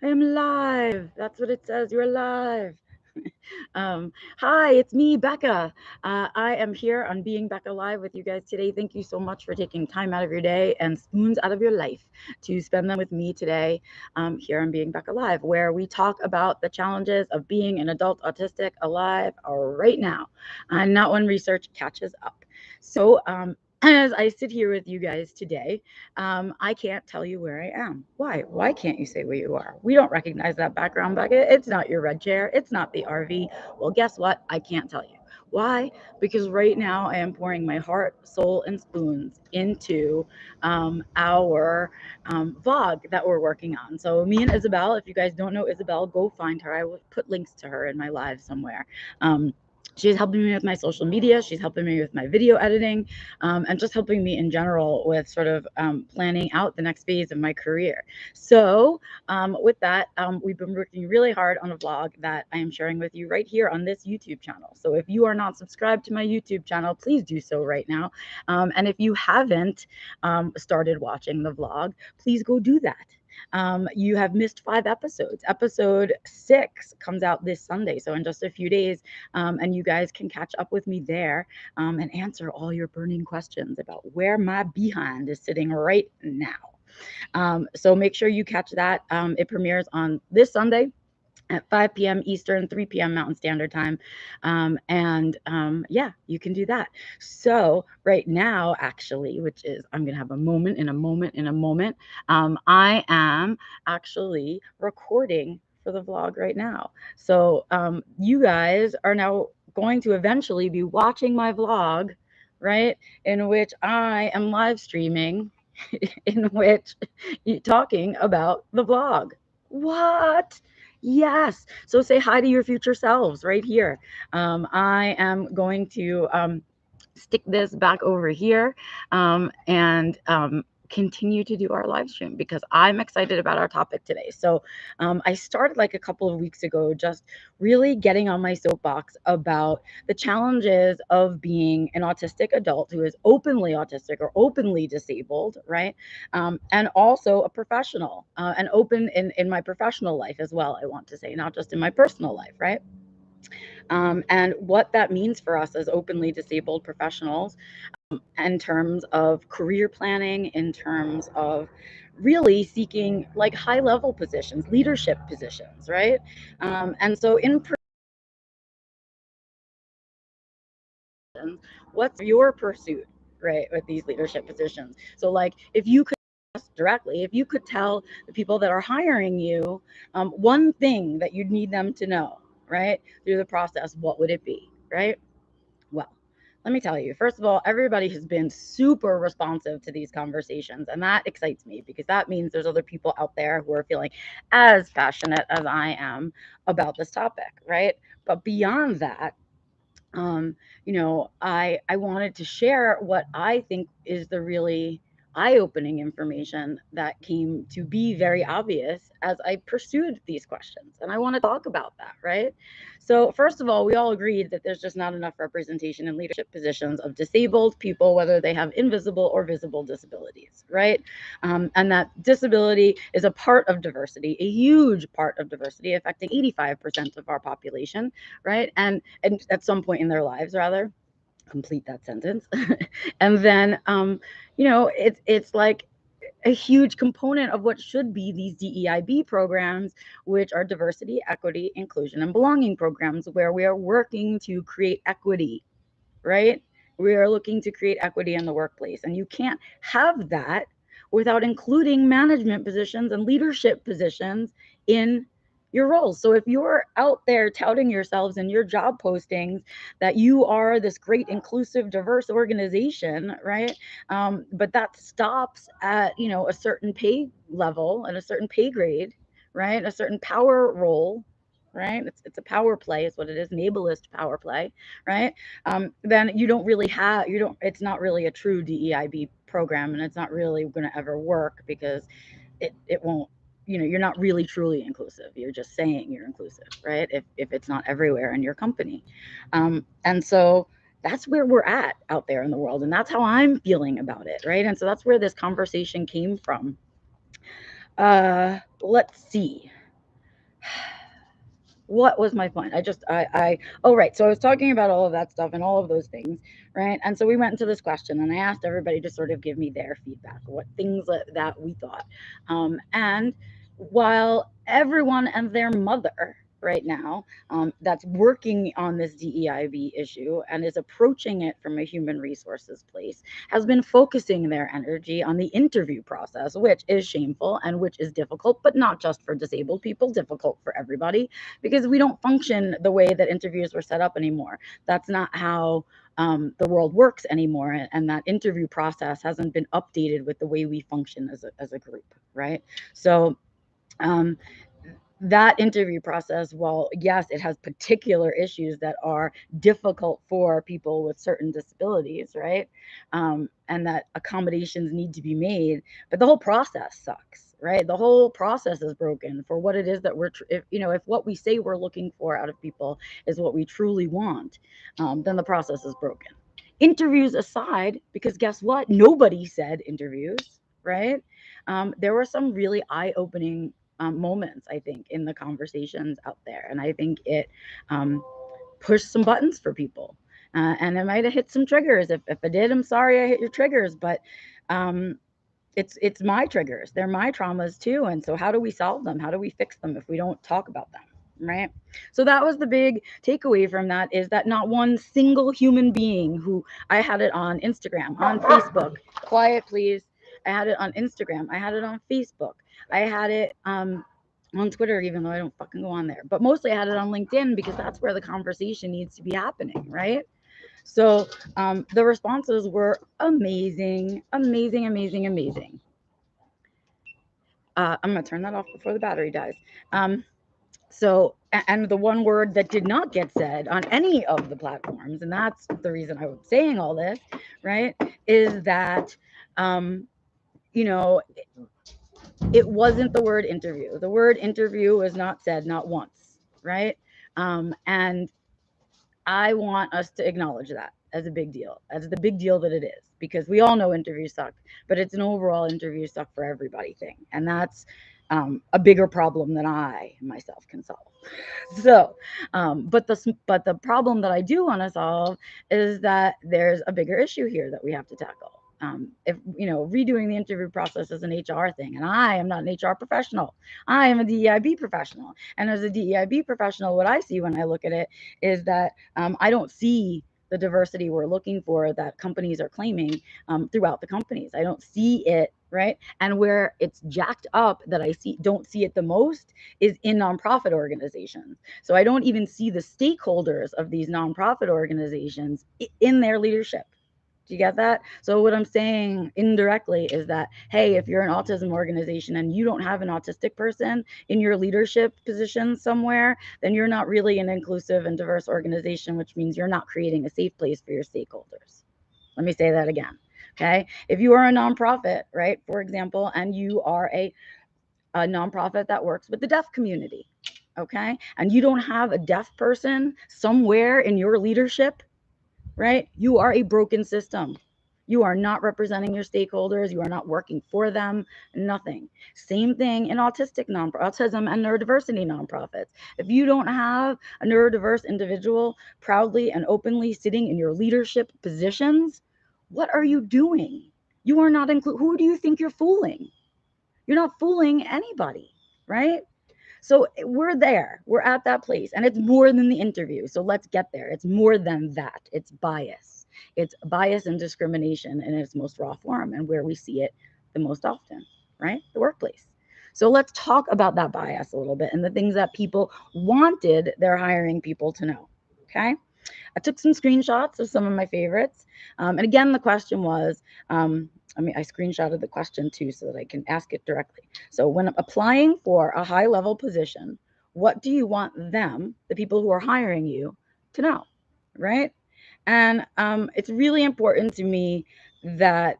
I am live. That's what it says. You're live. Hi, it's me, Becca. I am here on Being Becca Live with you guys today. Thank you so much for taking time out of your day and spoons out of your life to spend them with me today here on Being Becca Live, where we talk about the challenges of being an adult autistic alive right now, and not when research catches up. So, as I sit here with you guys today, I can't tell you where I am. Why? Why can't you say where you are? We don't recognize that background bucket. It's not your red chair. It's not the RV. Well, guess what? I can't tell you. Why? Because right now I am pouring my heart, soul, and spoons into our vlog that we're working on. So, me and Isabel, if you guys don't know Isabel, go find her. I will put links to her in my live somewhere. She's helping me with my social media. She's helping me with my video editing, and just helping me in general with sort of planning out the next phase of my career. So, with that, we've been working really hard on a vlog that I am sharing with you right here on this YouTube channel. So, if you are not subscribed to my YouTube channel, please do so right now. And if you haven't started watching the vlog, please go do that. You have missed 5 episodes. Episode 6 comes out this Sunday, so in just a few days, and you guys can catch up with me there and answer all your burning questions about where my behind is sitting right now. So make sure you catch that. It premieres on this Sunday at 5 p.m. Eastern, 3 p.m. Mountain Standard Time. Yeah, you can do that. So right now, actually, which is, I'm going to have a moment in a moment in a moment, I am actually recording for the vlog right now. So you guys are now going to eventually be watching my vlog, right, in which I am live streaming, in which talking about the vlog. What? Yes. So say hi to your future selves right here. I am going to stick this back over here and continue to do our live stream because I'm excited about our topic today. So I started like a couple of weeks ago, just really getting on my soapbox about the challenges of being an autistic adult who is openly autistic or openly disabled, right? And also a professional and open in my professional life as well, I want to say, not just in my personal life, right? And what that means for us as openly disabled professionals in terms of career planning, in terms of really seeking like high level positions, leadership positions, right? And so, in what's your pursuit, right, with these leadership positions? So, like, if you could directly, if you could tell the people that are hiring you one thing that you'd need them to know, right, through the process, what would it be, right? Well, let me tell you, first of all, everybody has been super responsive to these conversations, and that excites me because that means there's other people out there who are feeling as passionate as I am about this topic, right? But beyond that, um, I wanted to share what I think is the really eye-opening information that came to be very obvious as I pursued these questions. And I want to talk about that, right? So, first of all, we all agreed that there's just not enough representation in leadership positions of disabled people, whether they have invisible or visible disabilities, right? And that disability is a part of diversity, a huge part of diversity, affecting 85% of our population, right? And at some point in their lives, rather, complete that sentence. And then it's like a huge component of what should be these DEIB programs, which are diversity, equity, inclusion, and belonging programs, where we are working to create equity, right? We are looking to create equity in the workplace, and you can't have that without including management positions and leadership positions in your roles. So if you're out there touting yourselves in your job postings that you are this great, inclusive, diverse organization, right? But that stops at a certain pay level and a certain pay grade, right? A certain power role, right? It's a power play, is what it is, an ableist power play, right? Then you don't really have, you don't, it's not really a true DEIB program, and it's not really going to ever work because it won't, you're not really truly inclusive. You're just saying you're inclusive, right? If it's not everywhere in your company. And so that's where we're at out there in the world. And that's how I'm feeling about it, right? And so that's where this conversation came from. Let's see. What was my point? Oh, right. So I was talking about all of that stuff and all of those things, right? And so we went into this question, and I asked everybody to sort of give me their feedback, what things that we thought. And while everyone and their mother right now, that's working on this DEIB issue and is approaching it from a human resources place, has been focusing their energy on the interview process, which is shameful and which is difficult, but not just for disabled people, difficult for everybody, because we don't function the way that interviews were set up anymore. That's not how the world works anymore, and that interview process hasn't been updated with the way we function as a group, right? So um, that interview process, while yes, it has particular issues that are difficult for people with certain disabilities, right? And that accommodations need to be made, but the whole process sucks, right? The whole process is broken for what it is that if what we say we're looking for out of people is what we truly want, then the process is broken. Interviews aside, because guess what? Nobody said interviews, right? There were some really eye-opening moments, I think, in the conversations out there. And I think it pushed some buttons for people. And it might have hit some triggers. If it did, I'm sorry I hit your triggers, but um, it's my triggers. They're my traumas too. And so how do we solve them? How do we fix them if we don't talk about them? Right. So that was the big takeaway from that, is that not one single human being who I had it on Instagram, on Facebook. Quiet, please. I had it on Instagram. I had it on Facebook. I had it on Twitter, even though I don't fucking go on there. But mostly I had it on LinkedIn because that's where the conversation needs to be happening, right? So the responses were amazing, amazing, amazing, amazing. I'm going to turn that off before the battery dies. And the one word that did not get said on any of the platforms, and that's the reason I was saying all this, right, is that, you know, it wasn't the word interview. The word interview was not said, not once, right? And I want us to acknowledge that as a big deal, as the big deal that it is, because we all know interviews suck, but it's an overall interview suck for everybody thing. And that's a bigger problem than I myself can solve. So, but the problem that I do want to solve is that there's a bigger issue here that we have to tackle. If redoing the interview process is an HR thing, and I am not an HR professional, I am a DEIB professional, and as a DEIB professional, what I see when I look at it is that I don't see the diversity we're looking for that companies are claiming throughout the companies. I don't see it, right? And where it's jacked up that I don't see it the most is in nonprofit organizations. So I don't even see the stakeholders of these nonprofit organizations in their leadership. Do you get that? So what I'm saying indirectly is that, hey, if you're an autism organization and you don't have an autistic person in your leadership position somewhere, then you're not really an inclusive and diverse organization, which means you're not creating a safe place for your stakeholders. Let me say that again. Okay. If you are a nonprofit, right, for example, and you are a nonprofit that works with the deaf community, okay, and you don't have a deaf person somewhere in your leadership, right? You are a broken system. You are not representing your stakeholders. You are not working for them. Nothing. Same thing in autism and neurodiversity nonprofits. If you don't have a neurodiverse individual proudly and openly sitting in your leadership positions, what are you doing? You are not who do you think you're fooling? You're not fooling anybody, right? So we're there. We're at that place. And it's more than the interview. So let's get there. It's more than that. It's bias. It's bias and discrimination in its most raw form and where we see it the most often, right? The workplace. So let's talk about that bias a little bit and the things that people wanted their hiring people to know. Okay. I took some screenshots of some of my favorites. And again, the question was, I screenshotted the question too so that I can ask it directly. So when applying for a high level position, what do you want them, the people who are hiring you, to know, right? And it's really important to me that,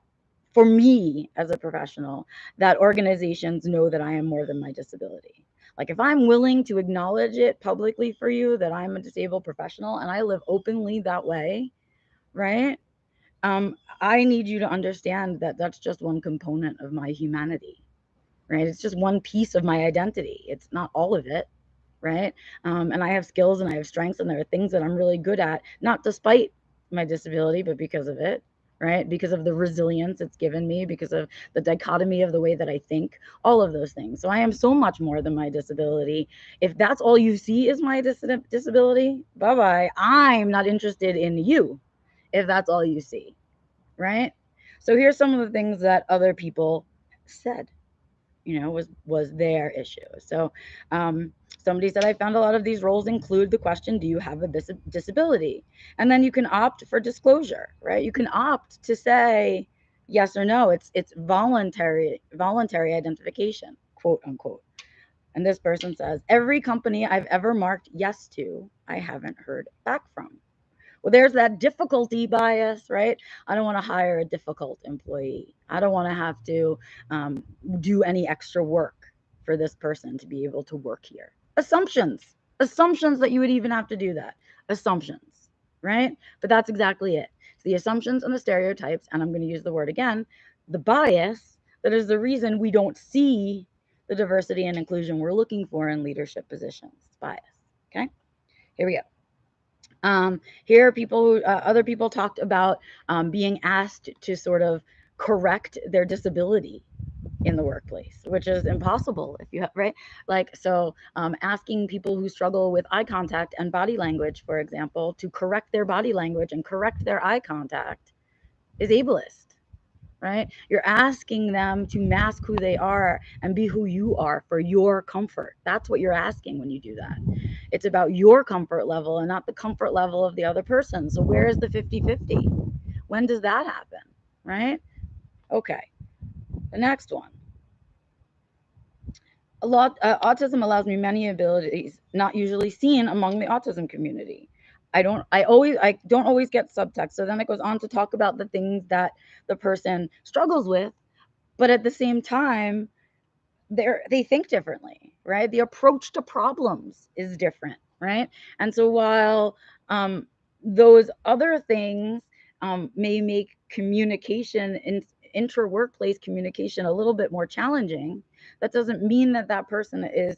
for me as a professional, that organizations know that I am more than my disability. Like if I'm willing to acknowledge it publicly for you that I'm a disabled professional and I live openly that way, right? I need you to understand that that's just one component of my humanity, right? It's just one piece of my identity. It's not all of it, right? And I have skills and I have strengths, and there are things that I'm really good at, not despite my disability, but because of it, right? Because of the resilience it's given me, because of the dichotomy of the way that I think, all of those things. So I am so much more than my disability. If that's all you see is my disability, bye bye. I'm not interested in you if that's all you see, right? So here's some of the things that other people said, was their issue. So somebody said, I found a lot of these roles include the question, do you have a disability? And then you can opt for disclosure, right? You can opt to say yes or no. It's voluntary identification, quote unquote. And this person says, every company I've ever marked yes to, I haven't heard back from. Well, there's that difficulty bias, right? I don't want to hire a difficult employee. I don't want to have to do any extra work for this person to be able to work here. Assumptions that you would even have to do that. Assumptions, right? But that's exactly it. It's the assumptions and the stereotypes, and I'm going to use the word again, the bias that is the reason we don't see the diversity and inclusion we're looking for in leadership positions. It's bias. Okay, here we go. Here, other people talked about being asked to sort of correct their disability in the workplace, which is impossible if you have, right? Like, so asking people who struggle with eye contact and body language, for example, to correct their body language and correct their eye contact is ableist, right? You're asking them to mask who they are and be who you are for your comfort. That's what you're asking when you do that. It's about your comfort level and not the comfort level of the other person. So where is the 50-50? When does that happen, right? Okay, the next one. Autism allows me many abilities not usually seen among the autism community. I don't always get subtext. So then it goes on to talk about the things that the person struggles with, but at the same time, they think differently, right? The approach to problems is different, right? And so while those other things may make communication in inter-workplace communication a little bit more challenging, that doesn't mean that that person is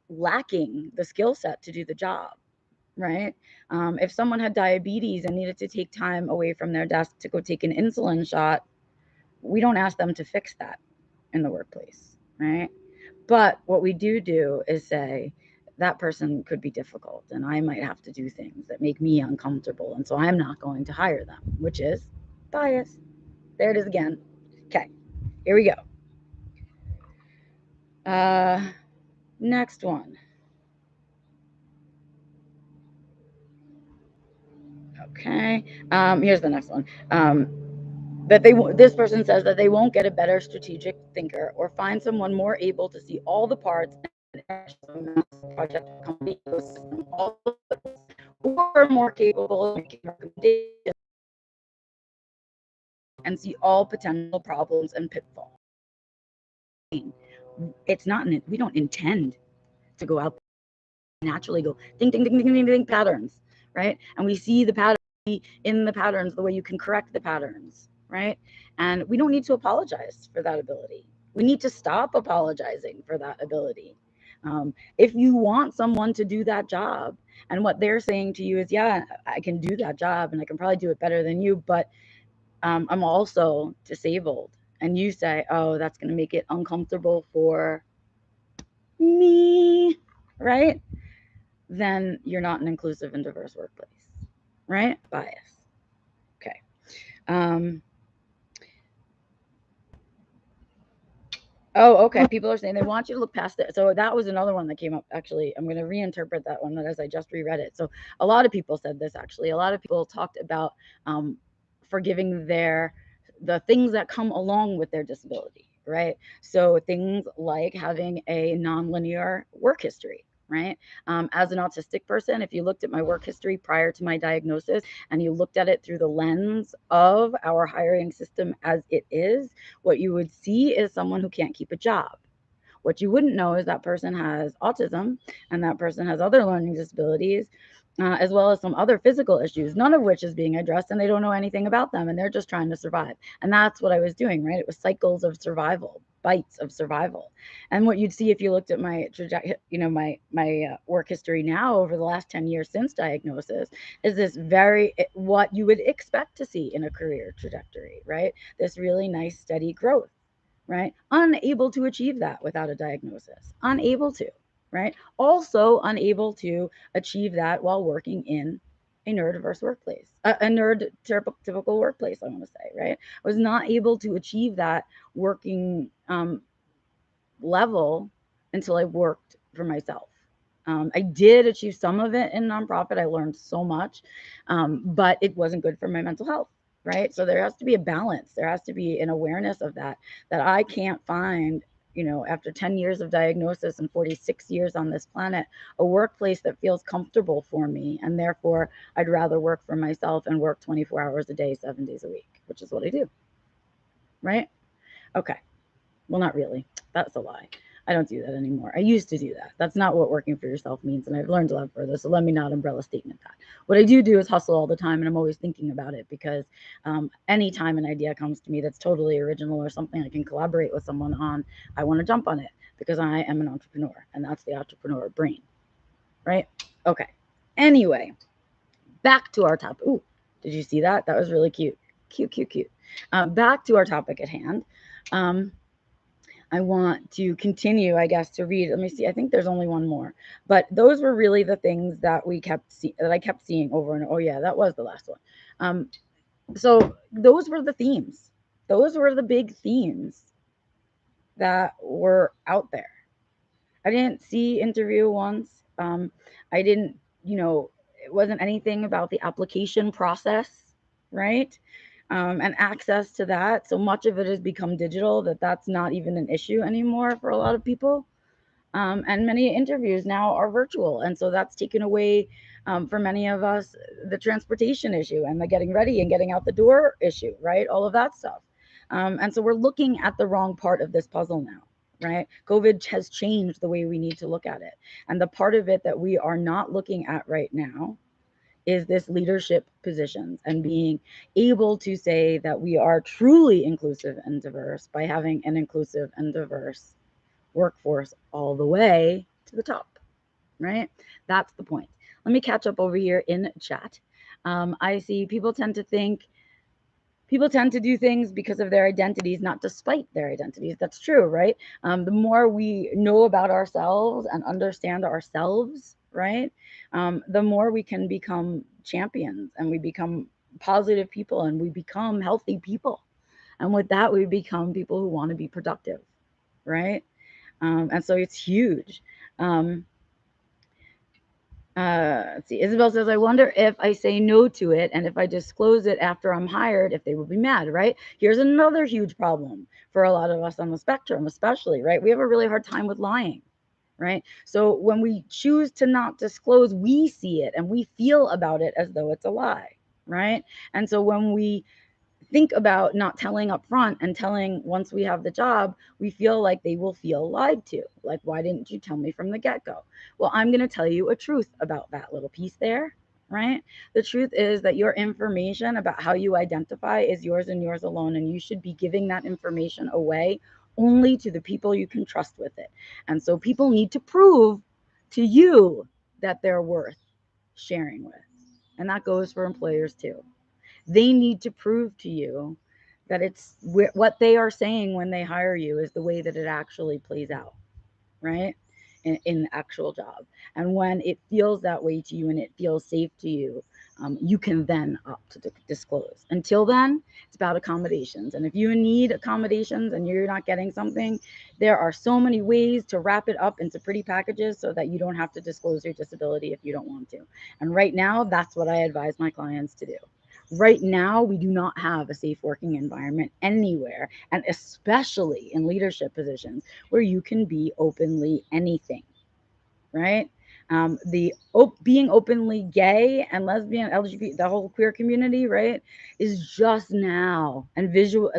lacking the skill set to do the job, right? If someone had diabetes and needed to take time away from their desk to go take an insulin shot, we don't ask them to fix that in the workplace, right? But what we do is say that person could be difficult and I might have to do things that make me uncomfortable. And so I'm not going to hire them, which is bias. There it is again. Okay, here we go. Next one. Okay, here's the next one. That this person says that they won't get a better strategic thinker or find someone more able to see all the parts and project company ecosystem, all or more capable of making recommendations and see all potential problems and pitfalls. It's not, we don't intend to go out naturally go ding, ding, ding, ding, ding, ding, patterns, right? And we see the pattern in the patterns, the way you can correct the patterns, right? And we don't need to apologize for that ability. We need to stop apologizing for that ability. If you want someone to do that job and what they're saying to you is, yeah, I can do that job and I can probably do it better than you, but I'm also disabled. And you say, oh, that's going to make it uncomfortable for me, right? Then you're not an inclusive and diverse workplace, right? Bias. Okay. Oh, okay. People are saying they want you to look past it. So that was another one that came up. Actually, I'm going to reinterpret that one as I just reread it. So a lot of people said this. Actually, a lot of people talked about forgiving the things that come along with their disability, right? So things like having a nonlinear work history, right? As an autistic person, if you looked at my work history prior to my diagnosis and you looked at it through the lens of our hiring system as it is, what you would see is someone who can't keep a job. What you wouldn't know is that person has autism and that person has other learning disabilities, as well as some other physical issues, none of which is being addressed, and they don't know anything about them, and they're just trying to survive. And that's what I was doing, right? It was cycles of survival. bites of survival. And what you'd see if you looked at my work history now over the last 10 years since diagnosis is this very what you would expect to see in a career trajectory, right? This really nice steady growth, right? Unable to achieve that without a diagnosis. Unable to, right? Also unable to achieve that while working in a neurodiverse workplace, typical workplace, I want to say, right? I was not able to achieve that working level until I worked for myself. I did achieve some of it in nonprofit. I learned so much, but it wasn't good for my mental health, right? So there has to be a balance. There has to be an awareness of that, that I can't find, after 10 years of diagnosis and 46 years on this planet, a workplace that feels comfortable for me. And therefore, I'd rather work for myself and work 24 hours a day, 7 days a week, which is what I do, right? Okay. Well, not really. That's a lie. I don't do that anymore. I used to do that. That's not what working for yourself means. And I've learned a lot further. So let me not umbrella statement that. What I do is hustle all the time. And I'm always thinking about it because anytime an idea comes to me that's totally original or something I can collaborate with someone on, I want to jump on it because I am an entrepreneur. And that's the entrepreneur brain, right? Okay. Anyway, back to our topic. Ooh, did you see that? That was really cute. Cute, cute, cute. Back to our topic at hand. I want to continue, I guess, to read. Let me see. I think there's only one more, but those were really the things that I kept seeing over and. Oh yeah, that was the last one. So those were the themes. Those were the big themes that were out there. I didn't see interview once. I didn't, it wasn't anything about the application process, right? And access to that. So much of it has become digital that that's not even an issue anymore for a lot of people. And many interviews now are virtual. And so that's taken away for many of us the transportation issue and the getting ready and getting out the door issue, right? All of that stuff. And so we're looking at the wrong part of this puzzle now, right? COVID has changed the way we need to look at it. And the part of it that we are not looking at right now is this leadership positions and being able to say that we are truly inclusive and diverse by having an inclusive and diverse workforce all the way to the top, right? That's the point. Let me catch up over here in chat. I see people tend to do things because of their identities, not despite their identities. That's true, right? The more we know about ourselves and understand ourselves, right, the more we can become champions and we become positive people and we become healthy people. And with that, we become people who want to be productive, right? And so it's huge. Let's see. Isabel says, I wonder if I say no to it and if I disclose it after I'm hired, if they will be mad, right? Here's another huge problem for a lot of us on the spectrum, especially, right? We have a really hard time with lying, right? So when we choose to not disclose, we see it and we feel about it as though it's a lie, right? And so when we think about not telling up front and telling once we have the job, we feel like they will feel lied to. Like, why didn't you tell me from the get-go? Well, I'm going to tell you a truth about that little piece there, right? The truth is that your information about how you identify is yours and yours alone, and you should be giving that information away only to the people you can trust with it. And so people need to prove to you that they're worth sharing with. And that goes for employers too. They need to prove to you that it's what they are saying when they hire you is the way that it actually plays out, right? In the actual job. And when it feels that way to you and it feels safe to you, you can then opt to disclose. Until then, it's about accommodations. And if you need accommodations and you're not getting something, there are so many ways to wrap it up into pretty packages so that you don't have to disclose your disability if you don't want to. And right now, that's what I advise my clients to do. Right now, we do not have a safe working environment anywhere, and especially in leadership positions where you can be openly anything, right? Being openly gay and lesbian, LGBT, the whole queer community, right, is just now, and visual,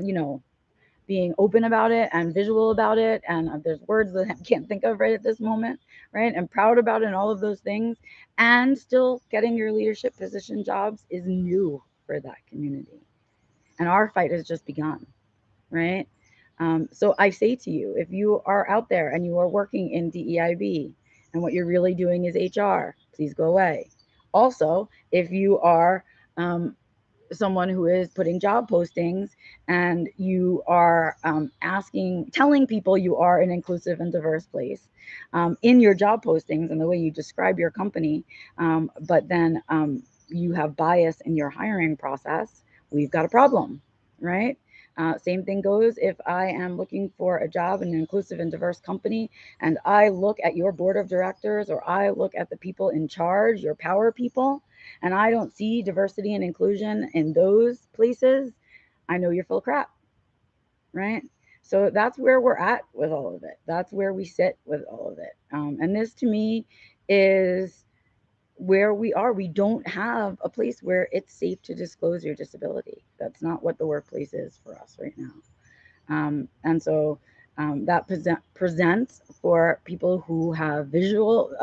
being open about it and visual about it, and there's words that I can't think of right at this moment, right, and proud about it and all of those things, and still getting your leadership position jobs is new for that community. And our fight has just begun, right? So I say to you, if you are out there and you are working in DEIB and what you're really doing is HR, please go away. Also, if you are someone who is putting job postings and you are telling people you are an inclusive and diverse place in your job postings and the way you describe your company, but then you have bias in your hiring process, we've got a problem, right? Same thing goes if I am looking for a job in an inclusive and diverse company and I look at your board of directors or I look at the people in charge, your power people, and I don't see diversity and inclusion in those places, I know you're full of crap, right? So that's where we're at with all of it. That's where we sit with all of it. And this to me is where we are. We don't have a place where it's safe to disclose your disability. That's not what the workplace is for us right now. And so that presents for people who have visible,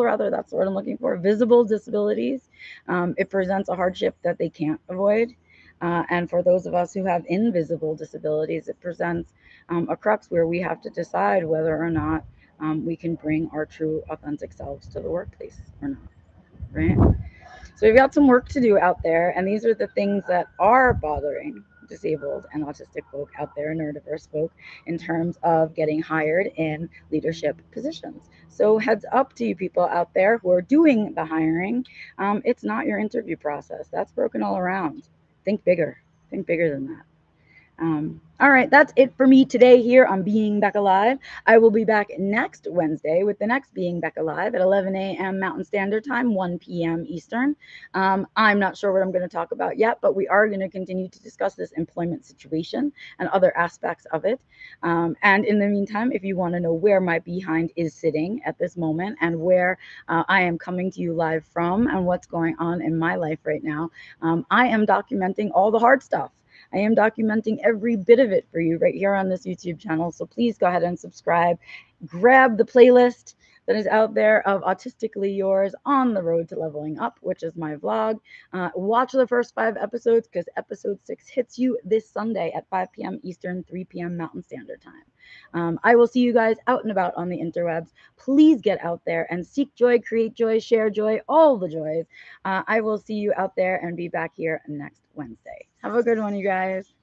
rather, that's what I'm looking for, visible disabilities. It presents a hardship that they can't avoid. And for those of us who have invisible disabilities, it presents a crux where we have to decide whether or not we can bring our true, authentic selves to the workplace or not, right? So we've got some work to do out there, and these are the things that are bothering disabled and autistic folk out there, neurodiverse folk, in terms of getting hired in leadership positions. So heads up to you people out there who are doing the hiring. It's not your interview process. That's broken all around. Think bigger. Think bigger than that. All right, that's it for me today here on Being Becca Live. I will be back next Wednesday with the next Being Becca Live at 11 a.m. Mountain Standard Time, 1 p.m. Eastern. I'm not sure what I'm going to talk about yet, but we are going to continue to discuss this employment situation and other aspects of it. And in the meantime, if you want to know where my behind is sitting at this moment and where I am coming to you live from and what's going on in my life right now, I am documenting all the hard stuff. I am documenting every bit of it for you right here on this YouTube channel. So please go ahead and subscribe. Grab the playlist that is out there of Autistically Yours on the Road to Leveling Up, which is my vlog. Watch the first 5 episodes because episode 6 hits you this Sunday at 5 p.m. Eastern, 3 p.m. Mountain Standard Time. I will see you guys out and about on the interwebs. Please get out there and seek joy, create joy, share joy, all the joys. I will see you out there and be back here next Wednesday. Have a good one, you guys.